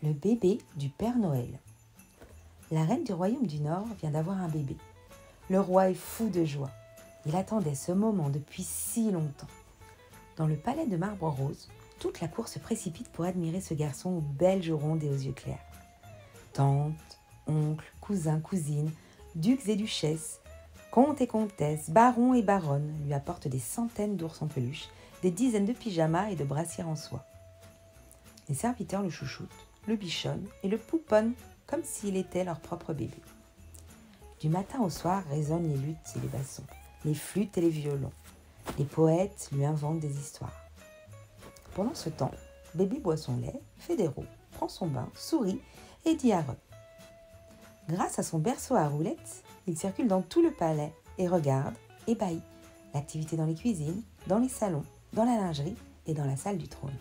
Le bébé du Père Noël. La reine du royaume du Nord vient d'avoir un bébé. Le roi est fou de joie. Il attendait ce moment depuis si longtemps. Dans le palais de marbre rose, toute la cour se précipite pour admirer ce garçon aux belles joues rondes et aux yeux clairs. Tantes, oncles, cousins, cousines, ducs et duchesses, comtes et comtesses, barons et baronnes lui apportent des centaines d'ours en peluche, des dizaines de pyjamas et de brassières en soie. Les serviteurs le chouchoutent, le bichonnent et le pouponnent comme s'il était leur propre bébé. Du matin au soir résonnent les luttes et les bassons, les flûtes et les violons. Les poètes lui inventent des histoires. Pendant ce temps, bébé boit son lait, fait des roues, prend son bain, sourit et dit à Reux. Grâce à son berceau à roulettes, il circule dans tout le palais et regarde, ébahi, l'activité dans les cuisines, dans les salons, dans la lingerie et dans la salle du trône.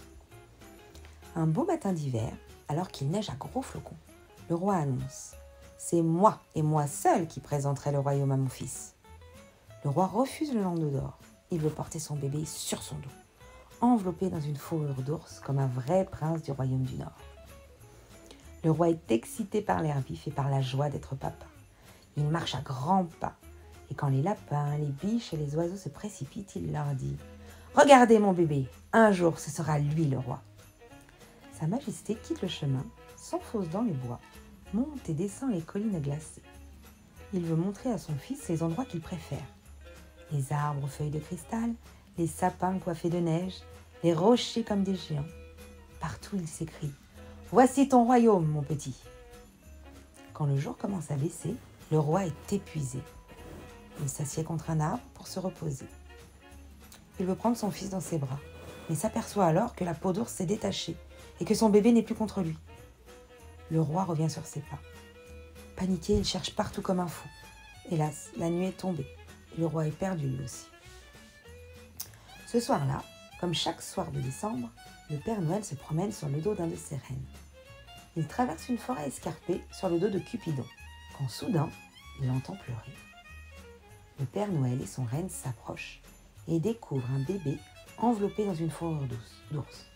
Un beau matin d'hiver, alors qu'il neige à gros flocons, le roi annonce « C'est moi et moi seul qui présenterai le royaume à mon fils ». Le roi refuse le landau d'or. Il veut porter son bébé sur son dos, enveloppé dans une fourrure d'ours comme un vrai prince du royaume du Nord. Le roi est excité par l'air vif et par la joie d'être papa. Il marche à grands pas et quand les lapins, les biches et les oiseaux se précipitent, il leur dit « Regardez mon bébé, un jour ce sera lui le roi ». Sa Majesté quitte le chemin, s'enfonce dans les bois, monte et descend les collines glacées. Il veut montrer à son fils les endroits qu'il préfère. Les arbres aux feuilles de cristal, les sapins coiffés de neige, les rochers comme des géants. Partout il s'écrie « Voici ton royaume, mon petit !» Quand le jour commence à baisser, le roi est épuisé. Il s'assied contre un arbre pour se reposer. Il veut prendre son fils dans ses bras, mais s'aperçoit alors que la peau d'ours s'est détachée et que son bébé n'est plus contre lui. Le roi revient sur ses pas. Paniqué, il cherche partout comme un fou. Hélas, la nuit est tombée et le roi est perdu lui aussi. Ce soir-là, comme chaque soir de décembre, le Père Noël se promène sur le dos d'un de ses rennes. Il traverse une forêt escarpée sur le dos de Cupidon, quand soudain, il entend pleurer. Le Père Noël et son renne s'approchent et découvrent un bébé enveloppé dans une fourrure d'ours.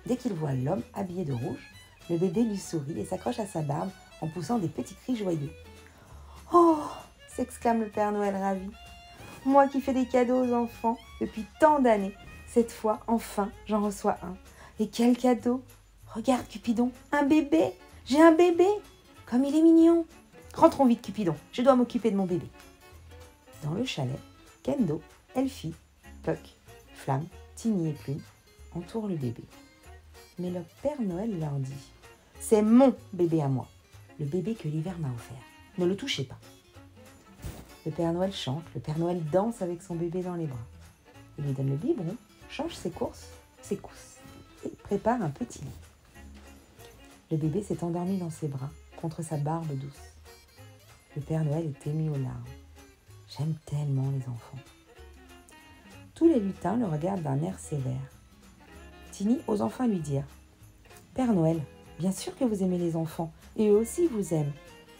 Dès qu'il voit l'homme habillé de rouge, le bébé lui sourit et s'accroche à sa barbe en poussant des petits cris joyeux. « Oh !» s'exclame le Père Noël ravi. « Moi qui fais des cadeaux aux enfants depuis tant d'années, cette fois, enfin, j'en reçois un. Et quel cadeau! Regarde, Cupidon, un bébé! J'ai un bébé! Comme il est mignon! Rentrons vite, Cupidon, je dois m'occuper de mon bébé. » Dans le chalet, Kendo, Elfie, Puck, Flamme, Tiny et Plume entourent le bébé. Mais le Père Noël leur dit « C'est mon bébé à moi, le bébé que l'hiver m'a offert. Ne le touchez pas. » Le Père Noël chante, le Père Noël danse avec son bébé dans les bras. Il lui donne le biberon, change ses cousses et prépare un petit lit. Le bébé s'est endormi dans ses bras, contre sa barbe douce. Le Père Noël est ému aux larmes. J'aime tellement les enfants. Tous les lutins le regardent d'un air sévère. Tiny ose enfin lui dire « Père Noël, bien sûr que vous aimez les enfants, et eux aussi vous aiment.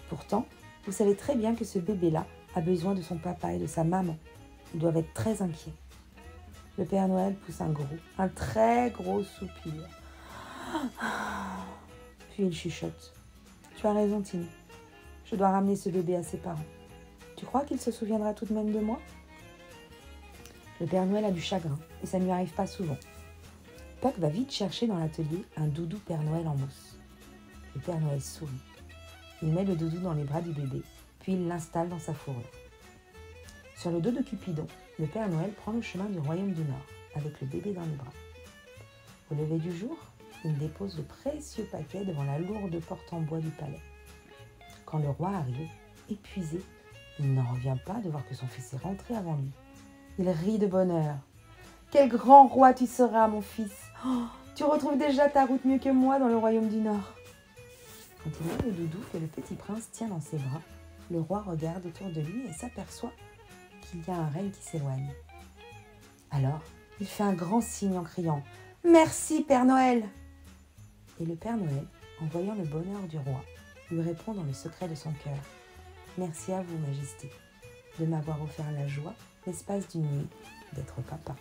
Pourtant, vous savez très bien que ce bébé-là a besoin de son papa et de sa maman. Ils doivent être très inquiets. » Le Père Noël pousse un très gros soupir. Puis il chuchote. « Tu as raison, Tiny. Je dois ramener ce bébé à ses parents. Tu crois qu'il se souviendra tout de même de moi ?» Le Père Noël a du chagrin et ça ne lui arrive pas souvent. Puck va vite chercher dans l'atelier un doudou Père Noël en mousse. Le Père Noël sourit. Il met le doudou dans les bras du bébé, puis il l'installe dans sa fourrure. Sur le dos de Cupidon, le Père Noël prend le chemin du royaume du Nord, avec le bébé dans les bras. Au lever du jour, il dépose le précieux paquet devant la lourde porte en bois du palais. Quand le roi arrive, épuisé, il n'en revient pas de voir que son fils est rentré avant lui. Il rit de bonheur. « Quel grand roi tu seras, mon fils! Oh, tu retrouves déjà ta route mieux que moi dans le royaume du Nord. » Quand il voit le doudou que le petit prince tient dans ses bras, le roi regarde autour de lui et s'aperçoit qu'il y a un renne qui s'éloigne. Alors, il fait un grand signe en criant « Merci, Père Noël !» Et le Père Noël, en voyant le bonheur du roi, lui répond dans le secret de son cœur « Merci à vous, Majesté, de m'avoir offert la joie, l'espace d'une nuit, d'être papa. »